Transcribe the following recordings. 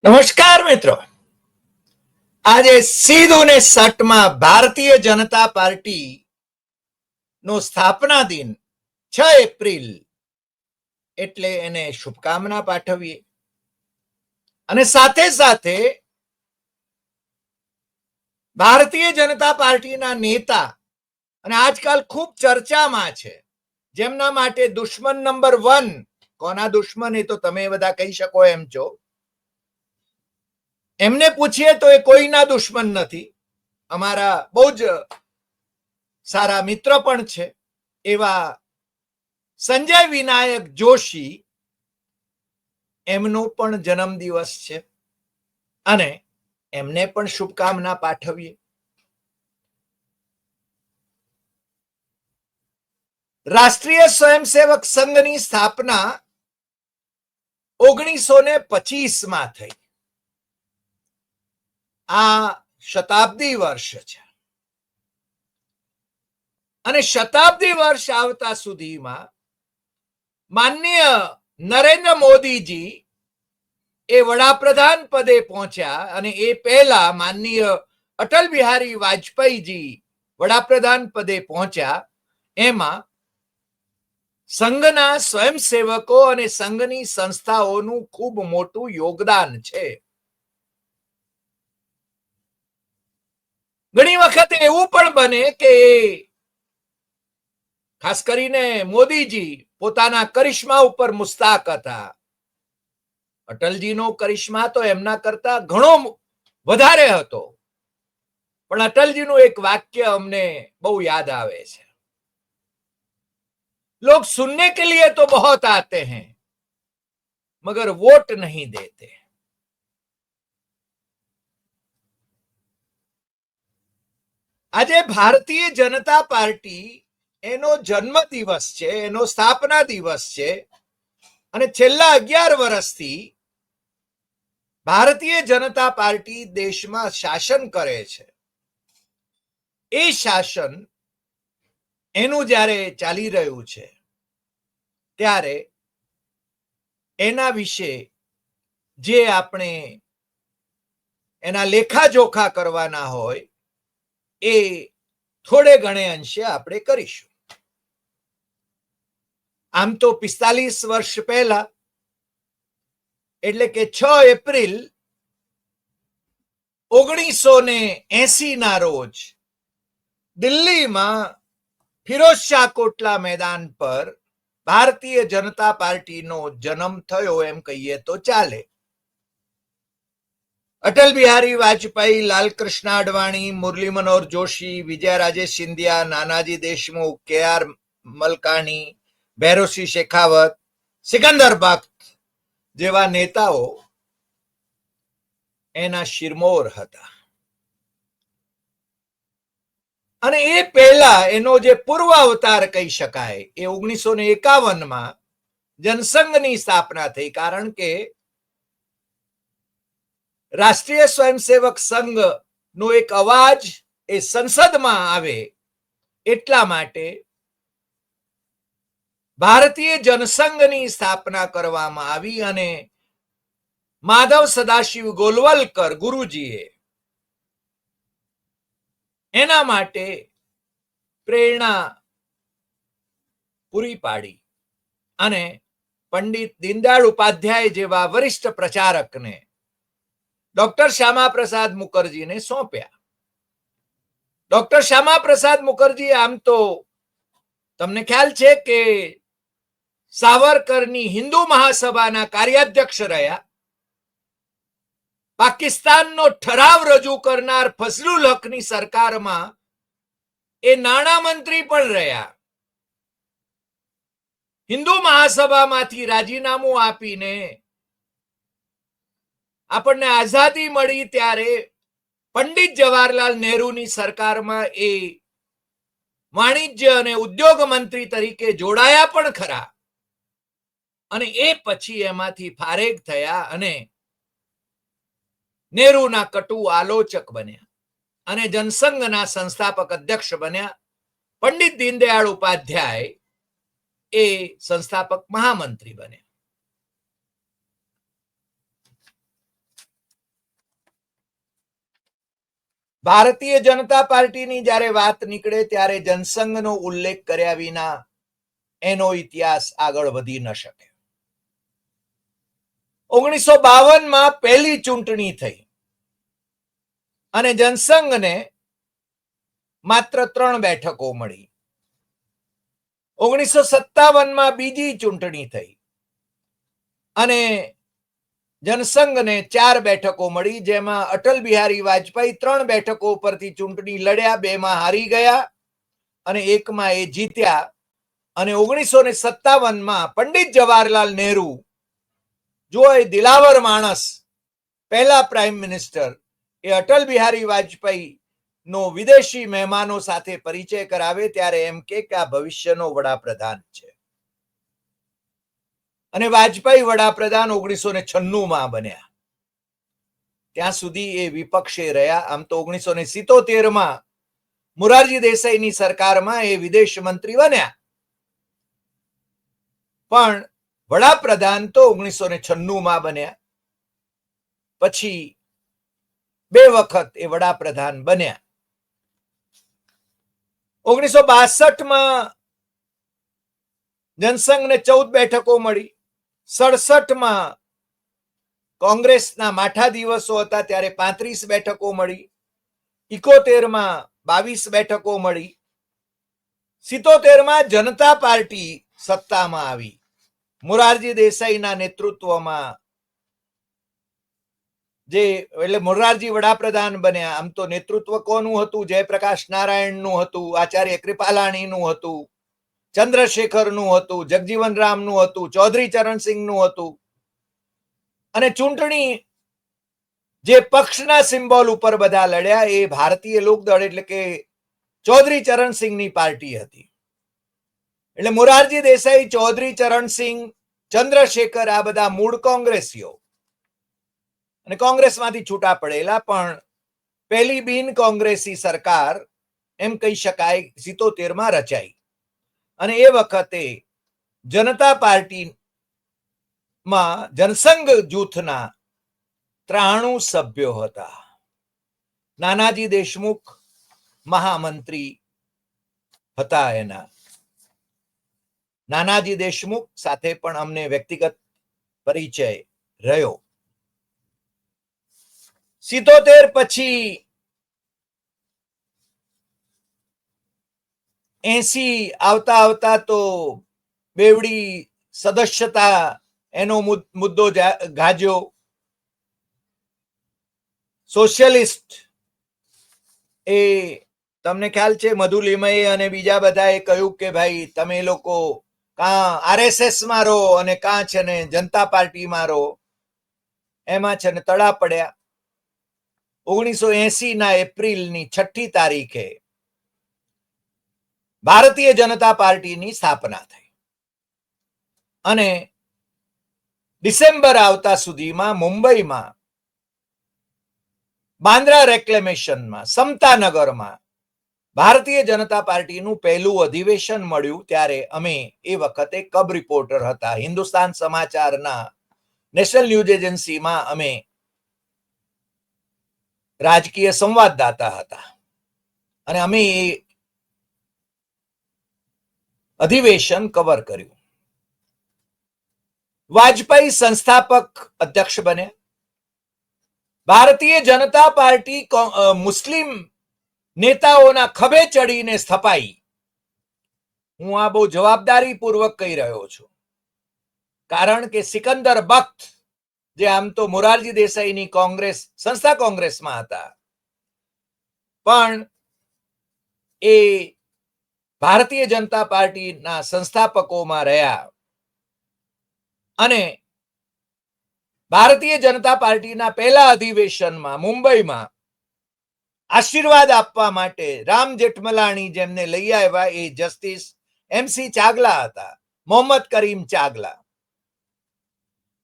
નમસ્કાર મિત્રો, આજે સીધું ને સટમાં ભારતીય જનતા પાર્ટી નો સ્થાપના દિન 6 એપ્રિલ એટલે એને શુભકામના પાઠવીએ અને સાથે સાથે ભારતીય જનતા પાર્ટીના નેતા અને આજકાલ ખૂબ ચર્ચામાં છે, જેમના માટે દુશ્મન નંબર 1, કોના દુશ્મન એ તો તમે બધા કહી શકો એમ છો, એમને પૂછીએ તો એ કોઈના દુશ્મન નથી, અમારા બહુ જ સારા મિત્ર પણ છે એવા સંજય વિનાયક જોશી, એમનો પણ જન્મદિવસ છે અને એમને પણ શુભકામના પાઠવીએ. રાષ્ટ્રીય સ્વયંસેવક સંઘની સ્થાપના 1925માં થઈ. આ શતાબ્દી વર્ષ છે અને શતાબ્દી વર્ષ આવતા સુધીમાં માનનીય નરેન્દ્ર મોદીજી એ વડાપ્રધાન પદે પહોંચ્યા અને એ પહેલા માનનીય અટલ બિહારી વાજપેયીજી વડાપ્રધાન પદે પહોંચ્યા. એમાં સંઘના સ્વયંસેવકો અને સંઘની સંસ્થાઓનું ખૂબ મોટું યોગદાન છે. ઘણી વખત એવું પણ બને કે ખાસ કરીને મોદીજી પોતાના કરિશ્મા ઉપર મુસ્તાક હતા. અટલજીનો કરિશ્મા તો એમના કરતા ઘણો વધારે હતો, પણ અટલજીનું એક વાક્ય અમને બહુ યાદ આવે છે, लोग सुनने के लिए तो बहुत आते हैं मगर वोट नहीं देते. આજે ભારતીય જનતા પાર્ટી એનો જન્મ દિવસ છે, એનો સ્થાપના દિવસ છે અને છેલ્લા 11 વર્ષથી ભારતીય જનતા પાર્ટી દેશમાં શાસન કરે છે. એ શાસન એનું જ્યારે ચાલી રહ્યું છે ત્યારે એના વિશે જે આપણે એના લેખાજોખા કરવાના હોય એ થોડે ઘણે અંશે આપણે કરીશું. આમ તો 45 વર્ષ પહેલા એટલે કે 6 એપ્રિલ 1980 ના રોજ દિલ્હીમાં ફિરોઝશાહ કોટલા મેદાન પર ભારતીય જનતા પાર્ટીનો જન્મ થયો એમ કહીએ તો ચાલે. અટલ બિહારી વાજપેયી, લાલકૃષ્ણ અડવાણી, મુરલી મનોહર જોશી, વિજય રાજેશ સિંધિયા, નાનાજી દેશમુખ, કે.આર. મલકાણી, ભૈરોસિંહ શેખાવત, સિકંદર બખ્ત જેવા નેતાઓ એના શિરમોર હતા. અને એ પહેલા એનો જે પૂર્વ અવતાર કહી શકાય એ 1951માં જનસંઘની સ્થાપના થઈ, કારણ કે રાષ્ટ્રીય સ્વયંસેવક સંઘનો એક અવાજ એ સંસદમાં આવે એટલા માટે ભારતીય જનસંઘની સ્થાપના કરવામાં આવી અને માધવ સદાશિવ ગોલવલકર ગુરુજીએ એના માટે પ્રેરણા પૂરી પાડી અને પંડિત દીનદયાળ ઉપાધ્યાય જેવા વરિષ્ઠ પ્રચારકને ડોક્ટર શ્યામા પ્રસાદ મુખર્જીને સોંપ્યા. ડોક્ટર શ્યામા પ્રસાદ મુખર્જી આમ તો તમને ખ્યાલ છે કે સાવરકરની હિન્દુ મહાસભાના કાર્યાધ્યક્ષ રહ્યા. પાકિસ્તાનનો ઠરાવ રજૂ કરનાર ફઝલુલ હકની સરકારમાં એ નાણામંત્રી પણ રહ્યા. હિન્દુ મહાસભામાંથી રાજીનામું આપીને આપણને આઝાદી મળી ત્યારે પંડિત જવાહરલાલ નહેરુની સરકારમાં એ વાણિજ્ય અને ઉદ્યોગ મંત્રી તરીકે જોડાયા પણ ખરા અને એ પછી એમાંથી ફારેગ થયા અને નહેરુના કટુ આલોચક બન્યા અને જનસંઘના સંસ્થાપક અધ્યક્ષ બન્યા. પંડિત દીનદયાળ ઉપાધ્યાય એ સંસ્થાપક મહામંત્રી બન્યા. ભારતીય જનતા પાર્ટીની જ્યારે વાત નીકળે ત્યારે જનસંઘનો ઉલ્લેખ કર્યા વિના એનો ઇતિહાસ આગળ વધી ન શકે. 1952માં પહેલી ચૂંટણી થઈ અને જનસંઘને માત્ર 3 બેઠકો મળી. 1957માં બીજી ચૂંટણી થઈ અને જનસંઘને 4 બેઠકો મળી, જેમાં અટલ બિહારી વાજપેયી 3 બેઠકો પરથી ચૂંટણી લડ્યા, 2માં હારી ગયા અને 1માં એ જીત્યા. અને 1957માં પંડિત જવાહરલાલ નહેરુ, જો એ દિલાવર માણસ, પહેલા પ્રાઇમ મિનિસ્ટર, એ અટલ બિહારી વાજપેયી નો વિદેશી મહેમાનો સાથે પરિચય કરાવે ત્યારે એમ કે આ ભવિષ્યનો વડાપ્રધાન છે. અને વાજપેયી વડાપ્રધાન 1996માં બન્યા. ત્યાં સુધી એ વિપક્ષે રહ્યા. આમ તો 1977માં મોરારજી દેસાઈની સરકારમાં એ વિદેશ મંત્રી બન્યા, પણ વડાપ્રધાન તો 1996માં બન્યા. પછી 2 વખત એ વડાપ્રધાન બન્યા. 1962માં જનસંઘને 14 બેઠકો મળી. 67માં કોંગ્રેસના માઠા દિવસો હતા ત્યારે 35 બેઠકો મળી. 71માં 22 બેઠકો મળી. 77માં જનતા પાર્ટી સત્તામાં આવી. મોરારજી દેસાઈના નેતૃત્વમાં, એટલે મોરારજી વડાપ્રધાન બન્યા. આમ તો નેતૃત્વ કોનું હતું? જયપ્રકાશ નારાયણનું હતું, આચાર્ય કૃપાલાણીનું હતું, ચંદ્રશેખરનું હતું, જગજીવન રામનું હતું, ચૌધરી ચરણસિંહનું હતું. અને ચૂંટણી જે પક્ષના સિમ્બોલ ઉપર બધા લડ્યા એ ભારતીય લોકદળ એટલે કે ચૌધરી ચરણસિંહની પાર્ટી હતી. એટલે મોરારજી દેસાઈ, ચૌધરી ચરણસિંહ, ચંદ્રશેખર આ બધા મૂળ કોંગ્રેસીઓ અને કોંગ્રેસમાંથી છૂટા પડેલા. પણ પહેલી બિન કોંગ્રેસી સરકાર એમ કહી શકાય 77માં રચાઈ. અને એ વખતે જનતા પાર્ટીમાં જનસંઘ જૂથના 93 સભ્યો હતા. નાનાજી દેશમુખ મહામંત્રી હતા. એના નાનાજી દેશમુખ સાથે પણ અમને વ્યક્તિગત પરિચય રહ્યો. 77 પછી 80 આવતા આવતા તો બેવડી સદસ્યતા એનો મુદ્દો ગાજ્યો. સોશિયલિસ્ટ એ તમને ખ્યાલ છે મધુ લીમયે અને બીજા બધાએ કહ્યું કે ભાઈ તમે લોકો કાં આરએસએસ માં રહો અને કાં છે ને જનતા પાર્ટીમાં રહો. એમાં છે ને તડા પડ્યા. 1980ના એપ્રિલની 6મી તારીખે ભારતીય જનતા પાર્ટીની સ્થાપના થઈ અને ડિસેમ્બર આવતા સુધીમાં મુંબઈમાં બાંદ્રા રેક્લેમેશનમાં સમતાનગરમાં ભારતીય જનતા પાર્ટીનું પહેલું અધિવેશન મળ્યું. ત્યારે અમે એ વખતે કબ રિપોર્ટર હતા. હિન્દુસ્તાન સમાચારના નેશનલ ન્યૂઝ એજન્સીમાં અમે રાજકીય સંવાદદાતા હતા અને અમે એ અધિવેશન કવર કર્યું. વાજપેયી સંસ્થાપક અધ્યક્ષ બને. ભારતીય જનતા પાર્ટી મુસ્લિમ નેતાઓના ખભે ચડીને સ્થપાઈ. હું આ બહુ જવાબદારી પૂર્વક કહી રહ્યો છું, કારણ કે સિકંદર બખ્ત, જે આમ તો મોરારજી દેસાઈની કોંગ્રેસ સંસ્થા કોંગ્રેસમાં હતા, પણ એ ભારતીય જનતા પાર્ટીના સંસ્થાપકોમાં રહ્યા અને ભારતીય જનતા પાર્ટીના પહેલા અધિવેશનમાં મુંબઈમાં આશીર્વાદ આપવા માટે રામ જેઠમલાણી જેમને લઈ આવ્યા એ જસ્ટિસ MC ચાગલા હતા, મોહમ્મદ કરીમ ચાગલા.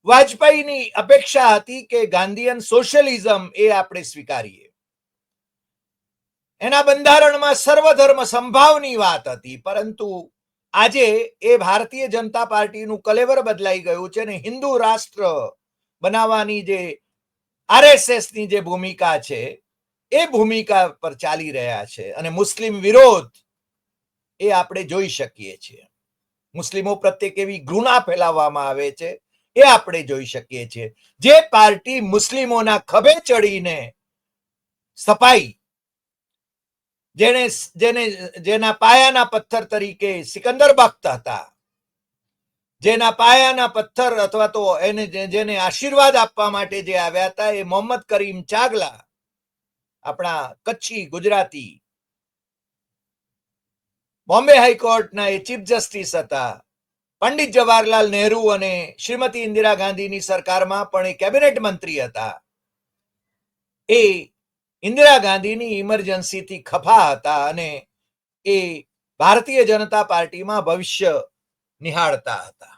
વાજપેયીની અપેક્ષા હતી કે ગાંધીયન સોશિયલિઝમ એ આપણે સ્વીકારીએ. એના બંધારણમાં સર્વધર્મ સંભાવની વાત હતી, પરંતુ આજે એ ભારતીય જનતા પાર્ટીનું કલેવર બદલાઈ ગયું છે ને હિન્દુ રાષ્ટ્ર બનાવવાની જે RSSની જે ભૂમિકા છે એ ભૂમિકા પર ચાલી રહ્યા છે અને મુસ્લિમ વિરોધ એ આપણે જોઈ શકીએ છીએ. મુસ્લિમો પ્રત્યે કેવી ઘૃણા ફેલાવવામાં આવે છે એ આપણે જોઈ શકીએ છીએ. જે પાર્ટી મુસ્લિમોના ખભે ચડીને સપાઈ, જેના પાયાના પથ્થર તરીકે સિકંદર બખ્ત હતા, જેના પાયાના પથ્થર અથવા તો જેને આશીર્વાદ આપવા માટે જે આવ્યા હતા, એ મોહમ્મદ કરીમ ચાગલા, આપણા કચ્છી ગુજરાતી, બોમ્બે હાઈકોર્ટના એ ચીફ જસ્ટિસ હતા. પંડિત જવાહરલાલ નહેરુ અને શ્રીમતી ઇન્દિરા ગાંધીની સરકારમાં પણ એ કેબિનેટ મંત્રી હતા. એ ઇન્દિરા ગાંધીની ઇમરજન્સીથી ખફા હતા અને એ ભારતીય જનતા પાર્ટીમાં ભવિષ્ય નિહાળતા હતા.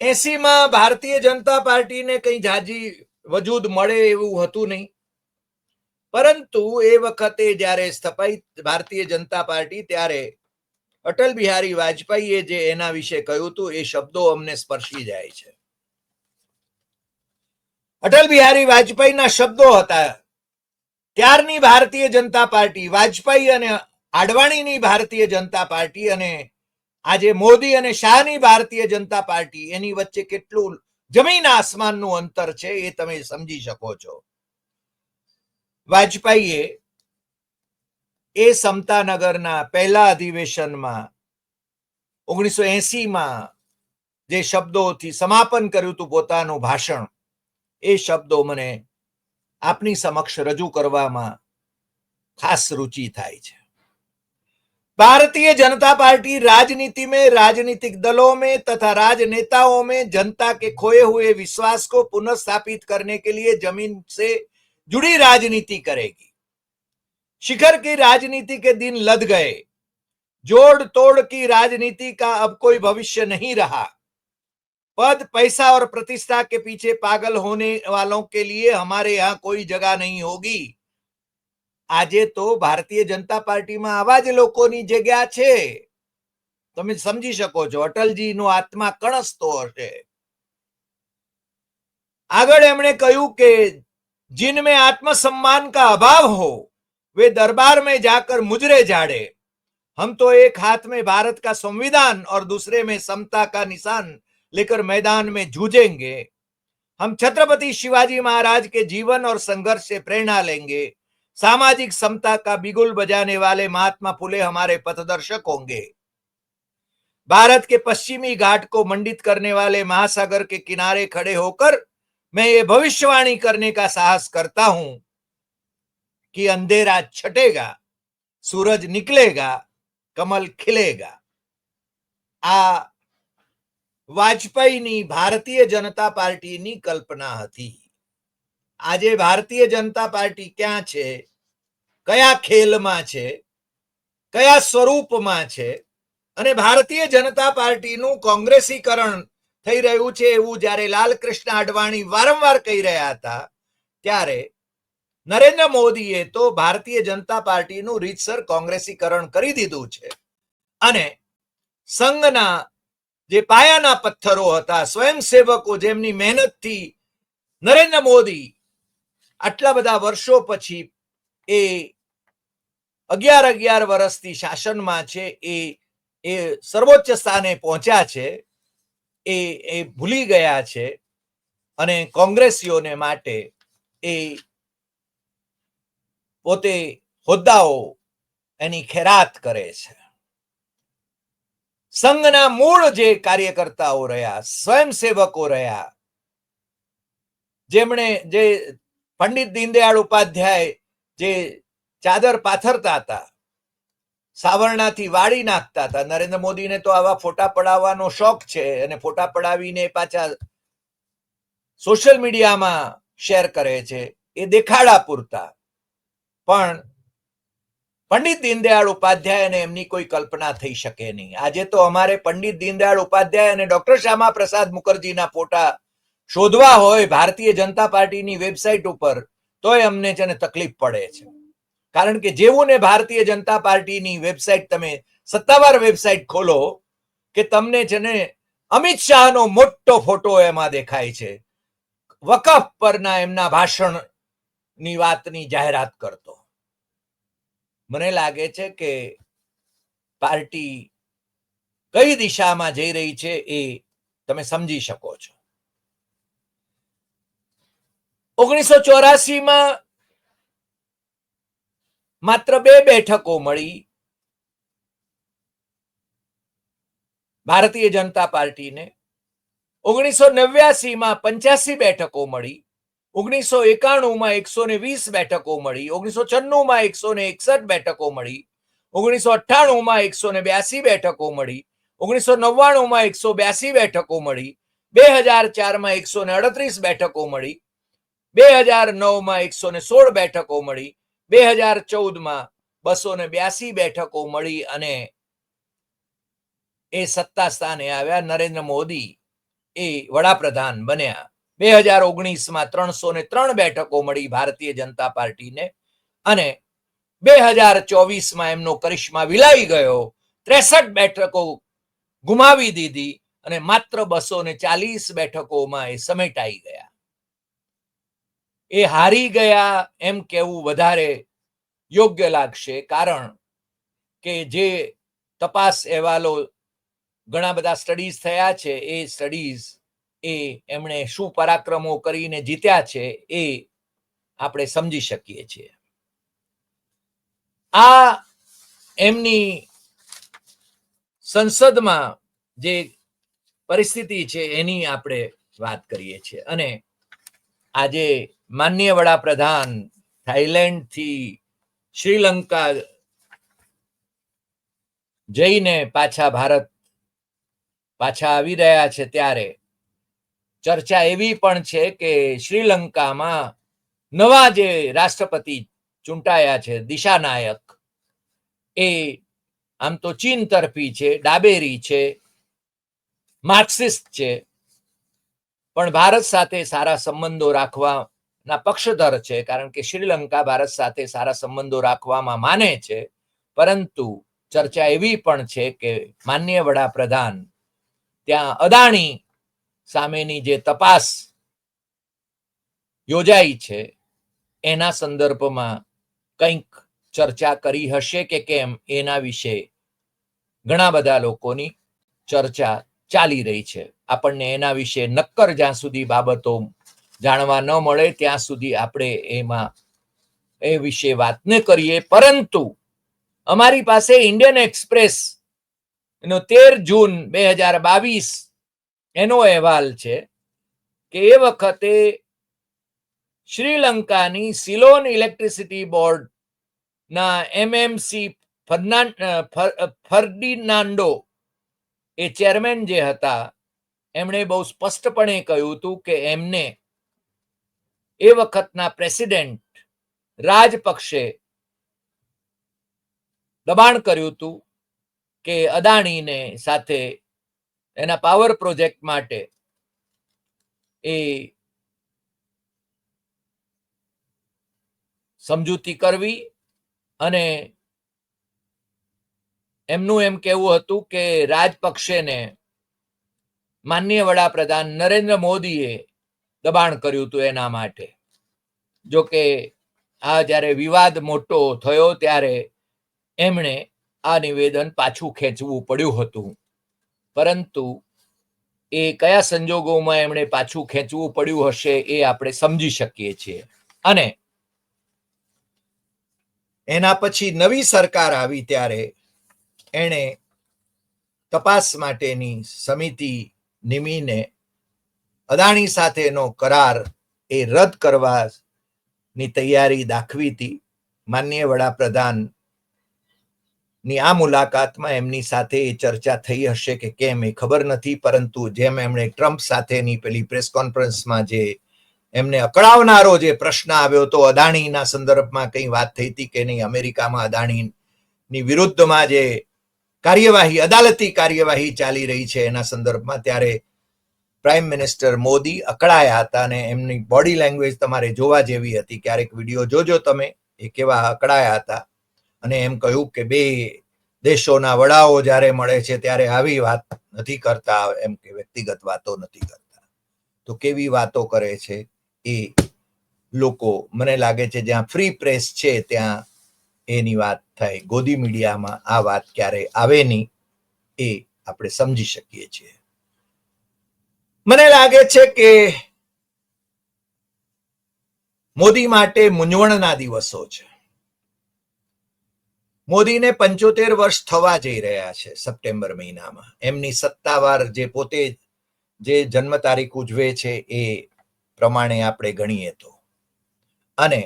80માં ભારતીય જનતા પાર્ટીને કઈ જાજી વજૂદ મળે એવું હતું નહીં, પરંતુ એ વખતે જ્યારે સ્થપાઈ ભારતીય જનતા પાર્ટી, ત્યારે અટલ બિહારી વાજપેયીએ જે એના વિશે કહ્યું હતું એ શબ્દો અમને સ્પર્શી જાય છે. અટલ બિહારી વાજપેયીના શબ્દો હતા, ત્યારની ભારતીય જનતા પાર્ટી, વાજપેયી અને આડવાણીની ભારતીય જનતા પાર્ટી અને આજે મોદી અને શાહની ભારતીય જનતા પાર્ટી, એની વચ્ચે કેટલું જમીન આસમાનનું અંતર છે એ તમે સમજી શકો છો. વાજપેયીએ એ સમતાનગરના પહેલા અધિવેશનમાં 1980માં જે શબ્દોથી સમાપન કર્યું હતું પોતાનું ભાષણ, એ શબ્દો મને આપની સમક્ષ રજૂ કરવામાં ખાસ रुचि થાય છે. भारतीय जनता पार्टी राजनीति में, राजनीतिक दलों में तथा राजनेताओं में जनता के खोए हुए विश्वास को पुनर्स्थापित करने के लिए जमीन से जुड़ी राजनीति करेगी. शिखर की राजनीति के दिन लद गए, जोड़ तोड़ की राजनीति का अब कोई भविष्य नहीं रहा. पद, पैसा और प्रतिष्ठा के पीछे पागल होने वालों के लिए हमारे यहाँ कोई जगह नहीं होगी. આજે તો ભારતીય જનતા પાર્ટીમાં આવા જ લોકોની જગ્યા છે. તમે સમજી શકો છો, અટલજીનો આત્મા કણસતો હશે. આગળ એમણે કહ્યું કે जिनमें आत्मसम्मान का अभाव हो वे दरबार में जाकर मुजरे झाड़े. हम तो एक हाथ में भारत का संविधान और दूसरे में समता का निशान लेकर मैदान में जूझेंगे. हम छत्रपति शिवाजी महाराज के जीवन और संघर्ष से प्रेरणा लेंगे. सामाजिक समता का बिगुल बजाने वाले महात्मा फुले हमारे पथदर्शक होंगे. भारत के पश्चिमी घाट को मंडित करने वाले महासागर के किनारे खड़े होकर मैं ये भविष्यवाणी करने का साहस करता हूं कि अंधेरा छटेगा, सूरज निकलेगा, कमल खिलेगा. आ वाजपेयीनी भारतीय जनता पार्टीनी कल्पना हती. આજે ભારતીય જનતા પાર્ટી ક્યાં છે, કયા ખેલમાં છે, કયા સ્વરૂપમાં છે અને ભારતીય જનતા પાર્ટીનું કોંગ્રેસીકરણ થઈ રહ્યું છે એવું જ્યારે લાલકૃષ્ણ અડવાણી વારંવાર કહી રહ્યા હતા, ત્યારે નરેન્દ્ર મોદીએ તો ભારતીય જનતા પાર્ટીનું રીતસર કોંગ્રેસીકરણ કરી દીધું છે અને સંઘના જે પાયાના પથ્થરો હતા, સ્વયંસેવકો જેમની મહેનતથી નરેન્દ્ર મોદી આટલા બધા વર્ષો પછી એ 11 વર્ષથી શાસનમાં છે, એ સર્વોચ્ચ સ્થાને પહોંચ્યા છે, એ ભૂલી ગયા છે અને કોંગ્રેસીઓને માટે એ પોતે હોદ્દાઓ એની ખેરાત કરે છે. સંઘના મૂળ જે કાર્યકર્તાઓ રહ્યા, સ્વયંસેવકો રહ્યા, જેમણે જે પંડિત દીનદયાળ ઉપાધ્યાય જે ચાદર પાથરતા હતા, સાવરણાથી વાળી નાખતા હતા. નરેન્દ્ર મોદીને તો આવા ફોટા પડાવવાનો શોખ છે અને ફોટા પડાવીને પાછા સોશિયલ મીડિયામાં શેર કરે છે, એ દેખાડા પૂરતા. પણ પંડિત દીનદયાળ ઉપાધ્યાય એમની કોઈ કલ્પના થઈ શકે નહીં. આજે તો અમારે પંડિત દીનદયાળ ઉપાધ્યાય અને ડોક્ટર શ્યામા પ્રસાદ મુખર્જીના ફોટા શોધવા હોય ભારતીય જનતા પાર્ટીની વેબસાઇટ ઉપર તોય અમને છે ને તકલીફ પડે છે. કારણ કે જેવું ને ભારતીય જનતા પાર્ટીની વેબસાઇટ તમે સત્તાવાર વેબસાઇટ ખોલો કે તમને છે ને અમિત શાહનો મોટો ફોટો એમાં દેખાય છે. વકફ પરના એમના ભાષણની વાતની જાહેરાત કરતો. મને લાગે છે કે પાર્ટી કઈ દિશામાં જઈ રહી છે એ તમે સમજી શકો છો. 1984માં માત્ર 2 બેઠકો મળી ભારતીય જનતા પાર્ટીને. 1989માં 85 બેઠકો મળી. 1991માં 120 બેઠકો મળી. 1996માં 161 બેઠકો મળી. 1998માં 182 બેઠકો મળી. 1999માં 182 બેઠકો મળી. 2004માં 138 બેઠકો મળી. 2009માં 116 બેઠકો મળી. 2014માં 282 બેઠકો મળી અને એ સત્તા સ્થાને આવ્યા. નરેન્દ્ર મોદી એ વડાપ્રધાન બન્યા. 2019માં 303 બેઠકો મળી ભારતીય જનતા પાર્ટીને અને 2024માં એમનો કરિશ્મા વિલાઈ ગયો. 63 બેઠકો ગુમાવી દીધી અને માત્ર 240 બેઠકોમાં એ સમેટાઈ ગયા. એ હારી ગયા એમ કહેવું વધારે યોગ્ય લાગશે, કારણ કે જે તપાસ અહેવાલો ઘણા બધા સ્ટડીઝ થયા છે, એ સ્ટડીઝ એ એમણે શું પરાક્રમો કરીને જીત્યા છે એ આપણે સમજી શકીએ છીએ. આ એમની સંસદમાં જે પરિસ્થિતિ છે એની આપણે વાત કરીએ છીએ. અને આજે માનનીય વડાપ્રધાન થાઈલેન્ડથી શ્રીલંકા જઈને ભારત પાછા આવી રહ્યા છે, ત્યારે ચર્ચા એવી પણ છે કે શ્રીલંકામાં નવા જે રાષ્ટ્રપતિ ચૂંટાયા છે, દિશાનાયક, એ આમ તો ચીન તરફી છે, ડાબેરી છે, માર્ક્સિસ્ટ છે, પણ ભારત સાથે સારા સંબંધો રાખવાના પક્ષધર છે, કારણ કે શ્રીલંકા ભારત સાથે સારા સંબંધો રાખવામાં માને છે. પરંતુ ચર્ચા એવી પણ છે કે માનનીય વડાપ્રધાન ત્યાં અદાણી સામેની જે તપાસ યોજાઈ છે એના સંદર્ભમાં કંઈક ચર્ચા કરી હશે કે કેમ, એના વિશે ઘણા બધા લોકોની ચર્ચા ચાલી રહી છે. આપણને એના વિશે નક્કર જ્યાં સુધી બાબતો જાણવા ન મળે ત્યાં સુધી આપણે એમાં એ વિશે વાત ન કરીએ. પરંતુ અમારી પાસે ઇન્ડિયન એક્સપ્રેસ એનો 13 જૂન 2022 એનો અહેવાલ છે કે એ વખતે શ્રીલંકાની સિલોન ઇલેક્ટ્રિસિટી બોર્ડના એમએમસી ફર્ડિનાન્ડો એ ચેરમેન જે હતા, એમણે બહુ સ્પષ્ટપણે કહ્યું હતું કે એમને એ વખતના પ્રેસિડેન્ટ રાજપક્ષે દબાણ કર્યું હતું કે અદાણીને સાથે એના પાવર પ્રોજેક્ટ માટે એ સમજૂતી કરવી. અને એમનું એમ કહેવું હતું કે રાજપક્ષેને માનનીય વડાપ્રધાન નરેન્દ્ર મોદીએ દબાણ કર્યું હતું એના માટે. જો કે આ જ્યારે વિવાદ મોટો થયો ત્યારે એમણે આ નિવેદન પાછું ખેંચવું પડ્યું હતું. પરંતુ એ કયા સંજોગોમાં એમણે પાછું ખેંચવું પડ્યું હશે એ આપણે સમજી શકીએ છીએ. અને એના પછી નવી સરકાર આવી ત્યારે એણે તપાસ માટેની સમિતિ નિમીને અદાણી સાથેનો કરાર એ રદ કરવાની તૈયારી દાખવી હતી. માનનીય વડાપ્રધાન ની આ મુલાકાતમાં એમની સાથે એ ચર્ચા થઈ હશે કે કેમ એ ખબર નથી. પરંતુ જેમ એમણે ટ્રમ્પ સાથેની પેલી પ્રેસ કોન્ફરન્સમાં જે એમને અકળાવનારો જે પ્રશ્ન આવ્યો હતો, અદાણીના સંદર્ભમાં કઈ વાત થઈ હતી કે નહીં, અમેરિકામાં અદાણીની વિરુદ્ધમાં જે કાર્યવાહી, અદાલતી કાર્યવાહી ચાલી રહી છે એના સંદર્ભમાં, ત્યારે પ્રાઇમ મિનિસ્ટર મોદી અકળાયા હતા અને એમની બોડી લેંગ્વેજ તમારે જોવા જેવી હતી. ક્યારેક વિડીયો જોજો તમે, એ કેવા અકળાયા હતા. અને એમ કહ્યું કે બે દેશોના વડાઓ જ્યારે મળે છે ત્યારે આવી વાત નથી કરતા, એમ કે વ્યક્તિગત વાતો નથી કરતા. તો કેવી વાતો કરે છે એ લોકો, મને લાગે છે જ્યાં ફ્રી પ્રેસ છે ત્યાં એની વાત થાય, ગોદી મીડિયામાં આ વાત ક્યારે આવે નહીં એ આપણે સમજી શકીએ છીએ. મને લાગે છે કે મોદી માટે મૂંઝવણના દિવસો છે. મોદીને 75 વર્ષ થવા જઈ રહ્યા છે સપ્ટેમ્બર મહિનામાં. એમની સત્તાવાર જે પોતે જે જન્મ તારીખ ઉજવે છે એ પ્રમાણે આપણે ગણીએ તો, અને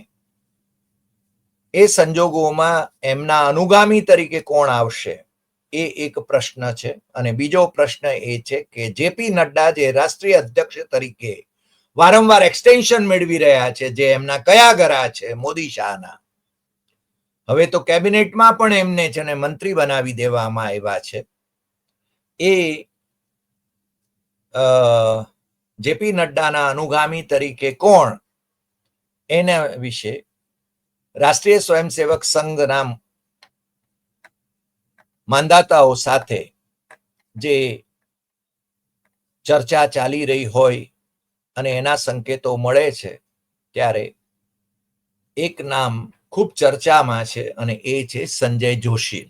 એ સંજોગોમાં એમના અનુગામી તરીકે કોણ આવશે એ એક પ્રશ્ન છે. અને બીજો પ્રશ્ન એ છે કે જેપી નડ્ડા જે રાષ્ટ્રીય અધ્યક્ષ તરીકે વારંવાર એક્સટેન્શન મેળવી રહ્યા છે, જે એમના કયા ગરા છે મોદી શાહના, હવે તો કેબિનેટમાં પણ એમને છે ને મંત્રી બનાવી દેવામાં આવ્યા છે. એ જેપી નડ્ડાના અનુગામી તરીકે કોણ, એના વિશે રાષ્ટ્રીય સ્વયંસેવક સંઘના માંદાતાઓ સાથે જે ચર્ચા ચાલી રહી હોય અને એના સંકેતો મળે છે, ત્યારે એક નામ ખૂબ ચર્ચામાં છે અને એ છે સંજય જોશી.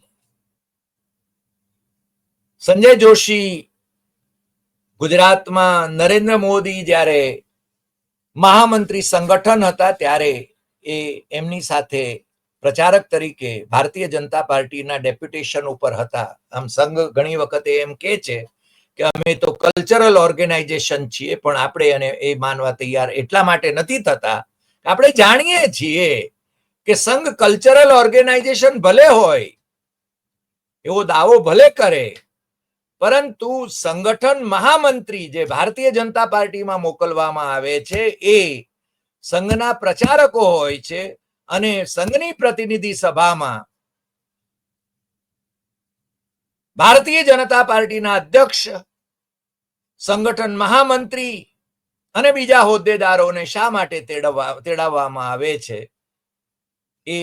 સંજય જોશી ગુજરાતમાં નરેન્દ્ર મોદી જ્યારે મહામંત્રી સંગઠન હતા ત્યારે એ એમની સાથે પ્રચારક તરીકે ભારતીય જનતા પાર્ટીના ડેપ્યુટેશન ઉપર હતા. આમ સંઘ ઘણી વખતે એમ કે છે કે અમે તો કલ્ચરલ ઓર્ગેનાઇઝેશન છીએ, પણ આપણે એને એ માનવા તૈયાર એટલા માટે નથી થતા. આપણે જાણીએ છીએ કે સંઘ કલ્ચરલ ઓર્ગેનાઇઝેશન ભલે હોય, એવો દાવો ભલે કરે, પરંતુ સંગઠન મહામંત્રી જે ભારતીય જનતા પાર્ટીમાં મોકલવામાં આવે છે એ સંઘના પ્રચારકો હોય છે, અને સંઘની પ્રતિનિધિ સભામાં ભારતીય જનતા પાર્ટીના અધ્યક્ષ, સંગઠન મહામંત્રી અને બીજા હોદ્દેદારોને શા માટે તેડાવવામાં આવે છે એ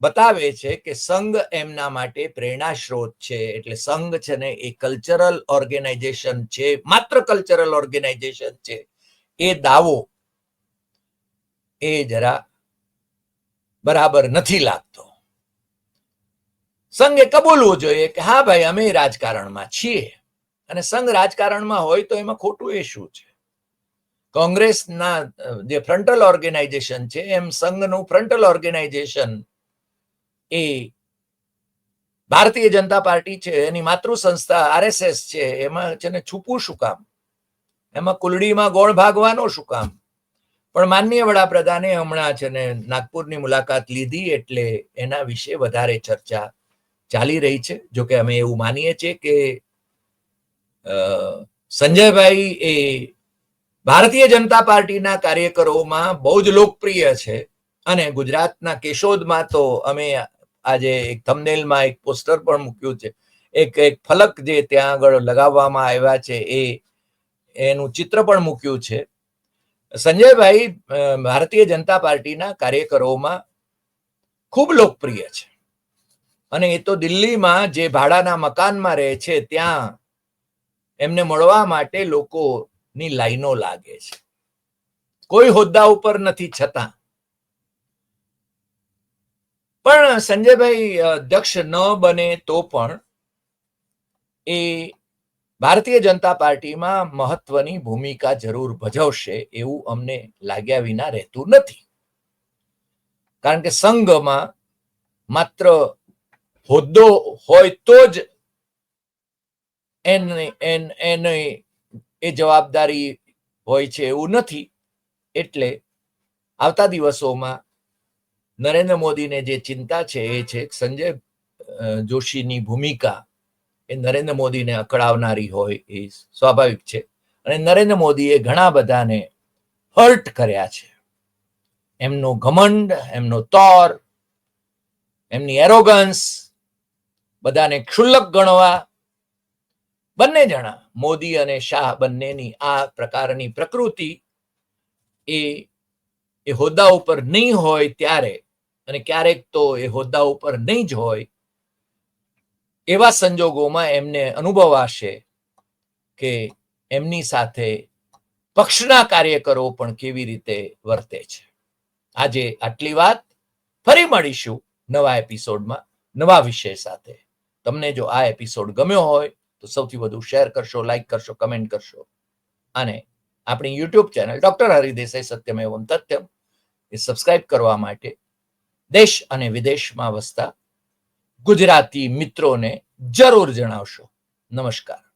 બતાવે છે કે સંઘ એમના માટે પ્રેરણા સ્ત્રોત છે. એટલે સંઘ છે ને એ કલ્ચરલ ઓર્ગેનાઇઝેશન છે, માત્ર કલ્ચરલ ઓર્ગેનાઇઝેશન છે, એ દાવો એ જરા બરાબર નથી લાગતો. સંઘે કબૂલવું જોઈએ કે હા ભાઈ અમે રાજકારણમાં છીએ, અને સંઘ રાજકારણમાં હોય તો એમાં ખોટું એ શું છે. કોંગ્રેસના જે ફ્રન્ટલ ઓર્ગેનાઇઝેશન છે એમ સંઘનું ફ્રન્ટલ ઓર્ગેનાઇઝેશન એ ભારતીય જનતા પાર્ટી છે, એની માતૃ સંસ્થા આરએસએસ છે, એમાં છે ને છુપું શું કામ, એમાં કુલડીમાં ગોળ ભાગવાનો શું કામ. પણ માનનીય વડાપ્રધાને હમણાં છે ને નાગપુરની મુલાકાત લીધી એટલે એના વિશે વધારે ચર્ચા ચાલી રહી છે. જોકે અમે એવું માનીએ છીએ કે સંજયભાઈ એ ભારતીય જનતા પાર્ટીના કાર્યકરોમાં બહુ જ લોકપ્રિય છે, અને ગુજરાતના કેશોદમાં તો અમે આજે એક થંબનેલમાં એક પોસ્ટર પણ મૂક્યું છે, એક ફલક જે ત્યાં આગળ લગાવવામાં આવ્યા છે એનું ચિત્ર પણ મૂક્યું છે. સંજયભાઈ ભારતીય જનતા પાર્ટીના કાર્યકરોમાં ખૂબ લોકપ્રિય છે, અને એ તો દિલ્હીમાં જે ભાડાના મકાનમાં રહે છે ત્યાં એમને મળવા માટે લોકોની લાઈનો લાગે છે, કોઈ હોદ્દા ઉપર નથી છતાં. પણ સંજયભાઈ અધ્યક્ષ ન બને તો પણ એ ભારતીય જનતા પાર્ટીમાં મહત્વની ભૂમિકા જરૂર ભજવશે એવું અમને લાગ્યા વિના રહેતું નથી. કારણ કે સંઘમાં માત્ર હોદ્દો હોય તો જ એને એ જવાબદારી હોય છે એવું નથી. એટલે આવતા દિવસોમાં નરેન્દ્ર મોદીને જે ચિંતા છે એ છે સંજય જોશીની ભૂમિકા એ નરેન્દ્ર મોદીને અકળાવનારી હોય એ સ્વાભાવિક છે, અને નરેન્દ્ર મોદીએ ઘણા બધાને હર્ટ કર્યા છે. એમનો ઘમંડ, એમનો તોર, એમની એરોગન્સ, બધાને ક્ષુલ્લક ગણવા, બંને જણા મોદી અને શાહ બંનેની આ પ્રકારની પ્રકૃતિ એ હોદ્દા ઉપર નહીં હોય ત્યારે, અને ક્યારેક તો એ હોદ્દા ઉપર નહીં જ હોય એવા સંજોગોમાં એમને અનુભવાશે કે એમની સાથે પક્ષના કાર્યકરો પણ કેવી રીતે વર્તે છે. આજે આટલી વાત. ફરી મળીશું નવા એપિસોડમાં નવા વિષય સાથે. તમને જો આ એપિસોડ ગમ્યો હોય તો સૌથી વધુ શેર કરશો, લાઈક કરશો, કમેન્ટ કરશો અને આપણી YouTube channel doctor Hari Desai Satyam એવમ તથ્યમ એ સબસ્ક્રાઇબ કરવા માટે દેશ અને વિદેશમાં વસતા ગુજરાતી મિત્રોને જરૂર જણાવશો. નમસ્કાર.